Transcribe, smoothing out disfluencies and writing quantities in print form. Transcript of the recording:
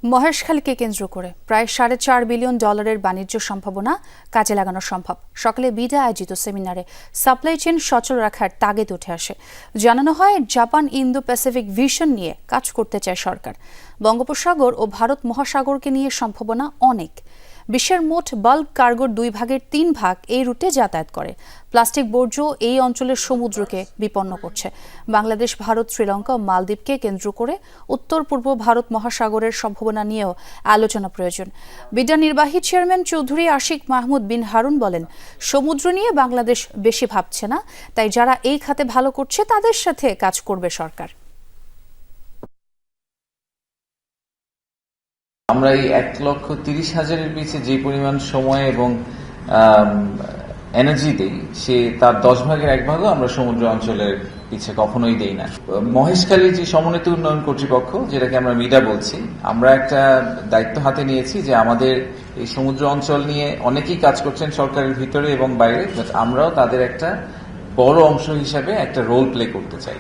মহেশখালীকে কেন্দ্র করে প্রায় $4.5 বিলিয়ন বাণিজ্য সম্ভাবনা কাজে লাগানো সম্ভব। সকালে বিডা আয়োজিত সেমিনারে সাপ্লাই চেইন সচল রাখার তাগিদ উঠে আসে। জানানো হয়, জাপান ইন্দো প্যাসিফিক ভিশন নিয়ে কাজ করতে চায় সরকার। বঙ্গোপসাগর ও ভারত মহাসাগরকে নিয়ে সম্ভাবনা অনেক। বিশ্বের মোট বাল্ক কার্গোর 2 ভাগের 3 ভাগ এই রুটে যাতায়াত করে। প্লাস্টিক বর্জ্য এই অঞ্চলের সমুদ্রকে বিপন্ন করছে। বাংলাদেশ, ভারত, শ্রীলঙ্কা ও মালদ্বীপকে কেন্দ্র করে উত্তর পূর্ব ভারত মহাসাগরের সম্ভাবনা নিয়েও আলোচনা প্রয়োজন। বিডা নির্বাহী চেয়ারম্যান চৌধুরী আশিক মাহমুদ বিন হারুন বলেন, সমুদ্র নিয়ে বাংলাদেশ বেশি ভাবছে না, তাই যারা এই খাতে ভালো করছে তাদের সাথে কাজ করবে সরকার। আমরা এই 1,30,000-এর পিছে যে পরিমাণ সময় এবং এনার্জি দেই, সে তার 10 ভাগের 1 ভাগও আমরা সমুদ্র অঞ্চলের পিছে কখনোই দেই না। মহেশখালী যে সমন্বিত উন্নয়ন কর্তৃপক্ষ, যেটাকে আমরা মিডা বলছি, আমরা একটা দায়িত্ব হাতে নিয়েছি যে আমাদের এই সমুদ্র অঞ্চল নিয়ে অনেকেই কাজ করছেন সরকারের ভিতরে এবং বাইরে, আমরাও তাদের একটা বড় অংশ হিসাবে একটা রোল প্লে করতে চাই।